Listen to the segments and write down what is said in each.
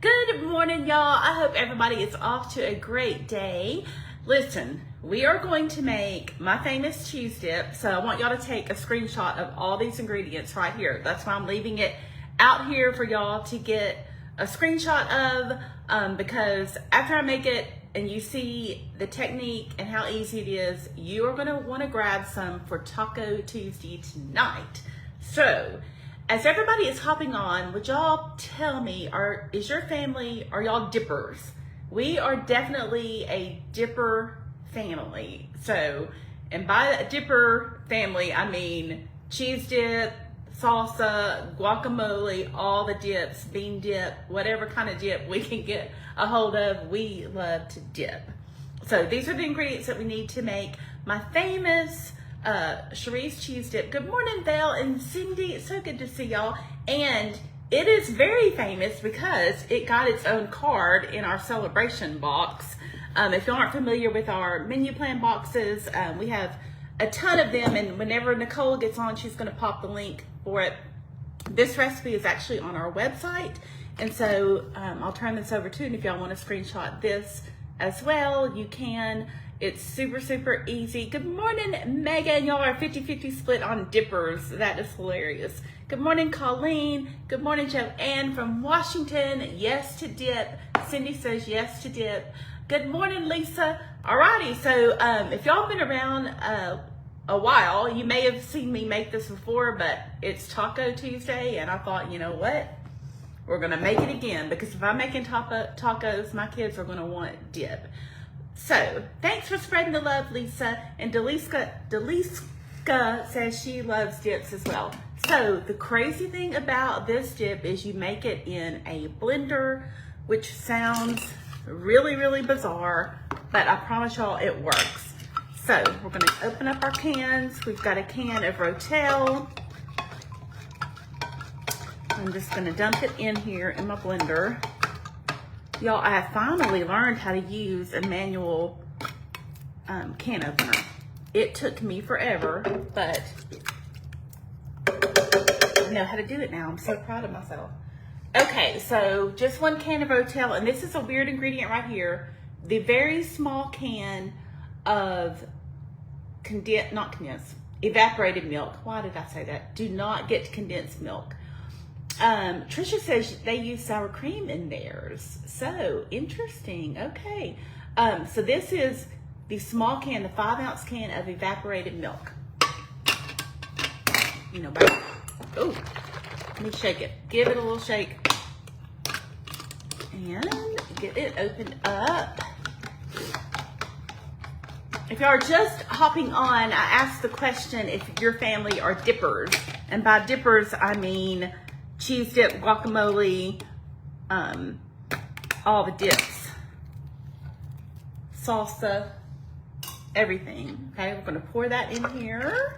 Good morning, y'all. I hope everybody is off to a great day. Listen, we are going to make my famous cheese dip. So I want y'all to take a screenshot of all these ingredients right here. That's why I'm leaving it out here for y'all to get a screenshot of, because after I make it and you see the technique and how easy it is, you are gonna wanna grab some for Taco Tuesday tonight. So, as everybody is hopping on, would y'all tell me, is your family, are y'all dippers? We are definitely a dipper family. So, and by a dipper family, I mean cheese dip, salsa, guacamole, all the dips, bean dip, whatever kind of dip we can get a hold of, we love to dip. So these are the ingredients that we need to make my famous Cherie's cheese dip. Good morning, Val and Cindy. It's so good to see y'all. And it is very famous because it got its own card in our celebration box. If you aren't familiar with our menu plan boxes, we have a ton of them, and whenever Nicole gets on, she's going to pop the link for it. This recipe is actually on our website, and so I'll turn this over to you, and if y'all want to screenshot this as well, you can. It's super, super easy. Good morning, Megan. Y'all are 50-50 split on dippers. That is hilarious. Good morning, Colleen. Good morning, Joanne from Washington. Yes to dip. Cindy says yes to dip. Good morning, Lisa. Alrighty, so if y'all been around a while, you may have seen me make this before, but it's Taco Tuesday, and I thought, you know what? We're gonna make it again, because if I'm making tacos, my kids are gonna want dip. So, thanks for spreading the love, Lisa. And Deliska says she loves dips as well. So, the crazy thing about this dip is you make it in a blender, which sounds really, really bizarre, but I promise y'all it works. So, we're gonna open up our cans. We've got a can of Rotel. I'm just gonna dump it in here in my blender. Y'all, I have finally learned how to use a manual can opener. It took me forever, but I know how to do it now. I'm so proud of myself. Okay, so just one can of Rotel, and this is a weird ingredient right here. The very small can of evaporated milk. Why did I say that? Do not get condensed milk. Trisha says they use sour cream in theirs. So interesting. Okay. So this is the small can, the 5-ounce can of evaporated milk. You know, oh, let me shake it. Give it a little shake. And get it opened up. If you are just hopping on, I asked the question if your family are dippers. And by dippers, I mean cheese dip, guacamole, all the dips, salsa, everything. Okay, we're gonna pour that in here.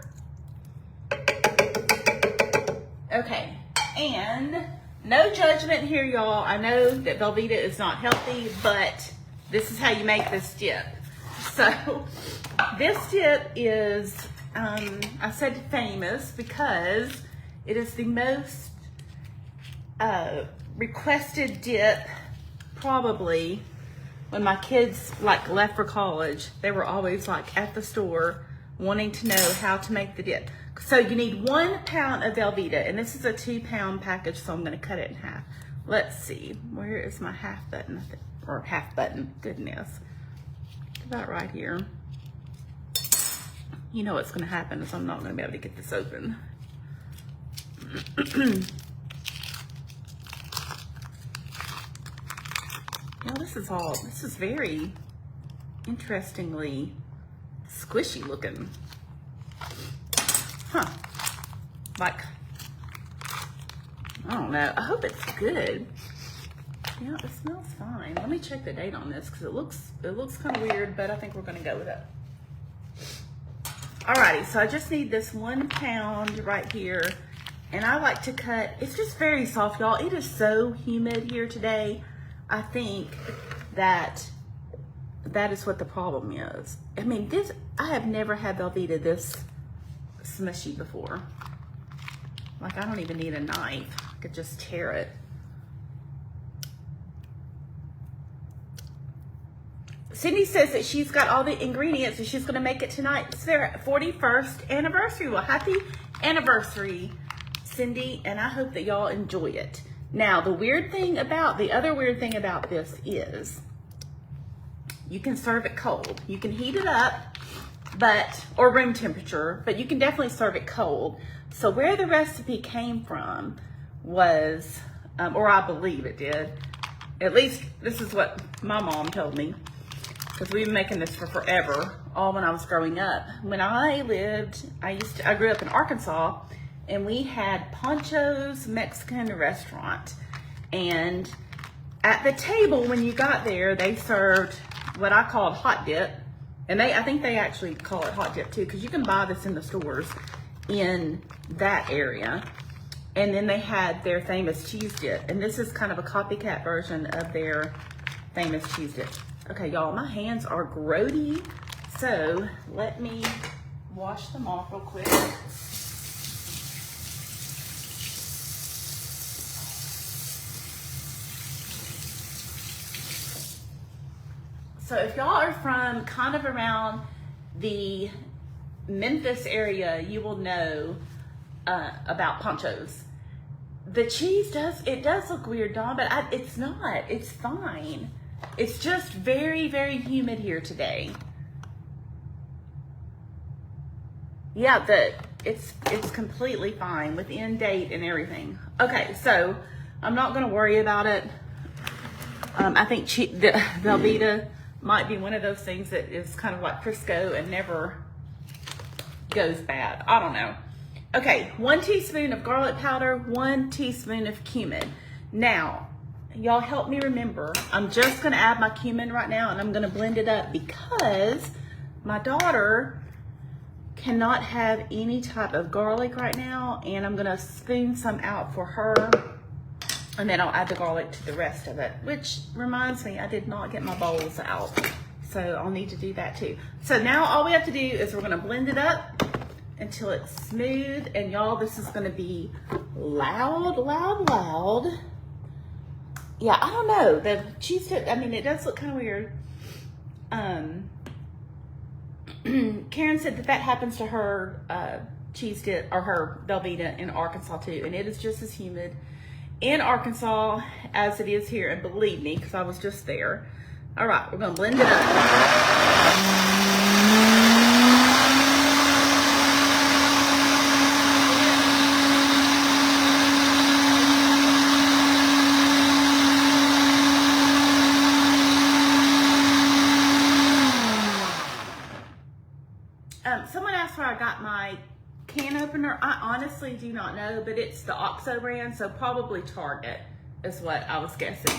Okay, and no judgment here, y'all. I know that Velveeta is not healthy, but this is how you make this dip. So this dip is, I said famous because it is the most requested dip. Probably when my kids left for college, they were always at the store wanting to know how to make the dip. So you need 1 pound of Velveeta, and this is a 2-pound package, so I'm going to cut it in half. Let's see, where is my half button? Or half button, goodness. About right here. You know what's going to happen is I'm not going to be able to get this open. This is very interestingly squishy looking. Huh. I don't know. I hope it's good. Yeah, it smells fine. Let me check the date on this because it looks kind of weird, but I think we're going to go with it. Alrighty, so I just need this 1 pound right here, and I like to cut. It's just very soft, y'all. It is so humid here today. I think that is what the problem is. I mean, I have never had Velveeta this smushy before. I don't even need a knife. I could just tear it. Cindy says that she's got all the ingredients and she's going to make it tonight. It's their 41st anniversary. Well, happy anniversary, Cindy, and I hope that y'all enjoy it. Now, the other weird thing about this is you can serve it cold. You can heat it up, or room temperature, but you can definitely serve it cold. So where the recipe came from was, or I believe it did, at least this is what my mom told me, because we've been making this for forever, all when I was growing up. When I grew up in Arkansas, and we had Pancho's Mexican restaurant. And at the table, when you got there, they served what I called hot dip. And I think they actually call it hot dip too, because you can buy this in the stores in that area. And then they had their famous cheese dip. And this is kind of a copycat version of their famous cheese dip. Okay, y'all, my hands are grody, so let me wash them off real quick. So if y'all are from kind of around the Memphis area, you will know about Pancho's. The cheese does look weird, Dawn, but it's not. It's fine. It's just very, very humid here today. Yeah, it's completely fine, within date and everything. Okay, so I'm not going to worry about it. I think the Velveeta might be one of those things that is kind of like Crisco and never goes bad. I don't know. Okay, 1 teaspoon of garlic powder, 1 teaspoon of cumin. Now, y'all help me remember, I'm just gonna add my cumin right now and I'm gonna blend it up because my daughter cannot have any type of garlic right now, and I'm gonna spoon some out for her, and then I'll add the garlic to the rest of it, which reminds me, I did not get my bowls out, so I'll need to do that too. So now all we have to do is we're gonna blend it up until it's smooth, and y'all, this is gonna be loud, loud, loud. Yeah, I don't know, the cheese dip, I mean, it does look kind of weird. Karen said that happens to her cheese dip, or her Velveeta in Arkansas too, and it is just as humid in Arkansas as it is here, and believe me, because I was just there. All right, we're gonna blend it up. Someone asked where I got my can opener. I honestly do not know, but it's the OXO brand, so probably Target is what I was guessing.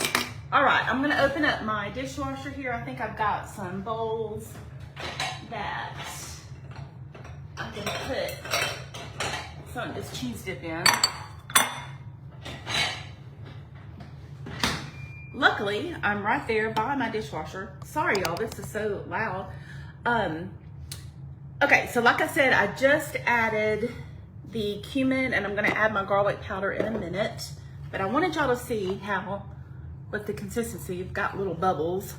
All right, I'm gonna open up my dishwasher here. I think I've got some bowls that I can put some of this cheese dip in. Luckily, I'm right there by my dishwasher. Sorry, y'all, this is so loud. Okay, so like I said, I just added the cumin, and I'm gonna add my garlic powder in a minute, but I wanted y'all to see what the consistency, you've got little bubbles.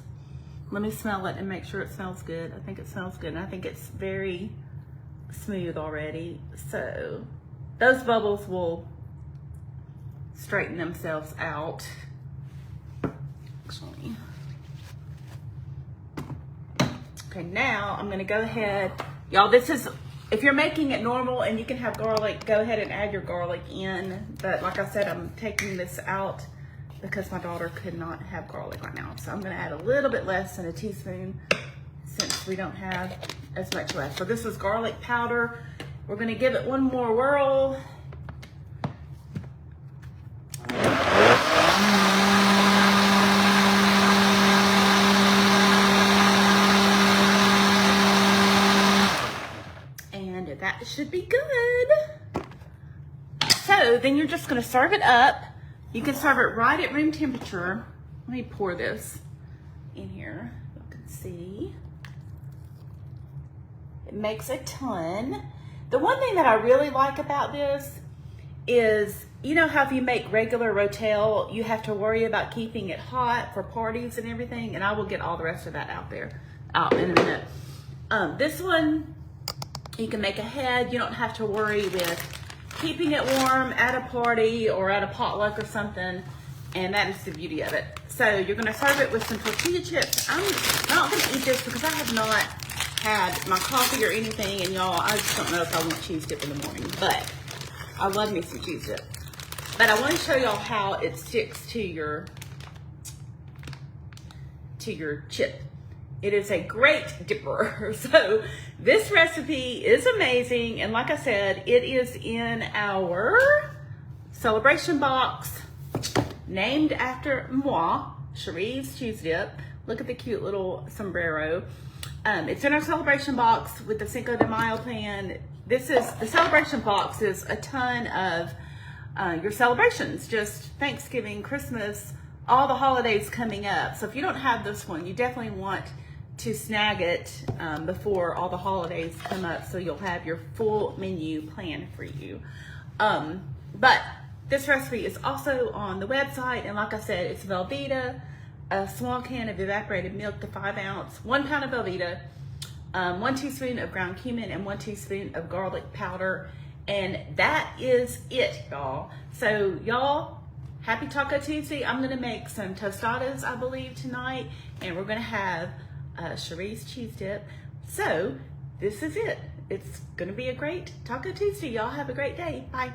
Let me smell it and make sure it smells good. I think it smells good, and I think it's very smooth already. So those bubbles will straighten themselves out. Actually. Okay, now I'm gonna go ahead. Y'all, this is, if you're making it normal and you can have garlic, go ahead and add your garlic in. But like I said, I'm taking this out because my daughter could not have garlic right now. So I'm gonna add a little bit less than a teaspoon since we don't have as much left. So this is garlic powder. We're gonna give it one more whirl. That should be good. So then you're just gonna serve it up. You can serve it right at room temperature. Let me pour this in here. You can see. It makes a ton. The one thing that I really like about this is, you know how if you make regular rotel, you have to worry about keeping it hot for parties and everything, and I will get all the rest of that out in a minute. This one, you can make ahead. You don't have to worry with keeping it warm at a party or at a potluck or something, and that is the beauty of it. So you're gonna serve it with some tortilla chips. I'm not gonna eat this because I have not had my coffee or anything, and y'all, I just don't know if I want cheese dip in the morning, but I love me some cheese dip. But I want to show y'all how it sticks to your chip. It is a great dipper. So this recipe is amazing, and like I said, it is in our celebration box named after moi, Cherie's Cheese Dip. Look at the cute little sombrero. It's in our celebration box with the Cinco de Mayo pan. The celebration box is a ton of your celebrations, just Thanksgiving, Christmas, all the holidays coming up. So if you don't have this one, you definitely want to snag it before all the holidays come up, so you'll have your full menu planned for you. But this recipe is also on the website, and like I said, it's Velveeta, a small can of evaporated milk to 5 ounce, 1 pound of Velveeta, 1 teaspoon of ground cumin, and 1 teaspoon of garlic powder. And that is it, y'all. So y'all, happy Taco Tuesday. I'm gonna make some tostadas, I believe, tonight, and we're gonna have Cherie's cheese dip. So this is it. It's gonna be a great Taco Tuesday. Y'all have a great day. Bye.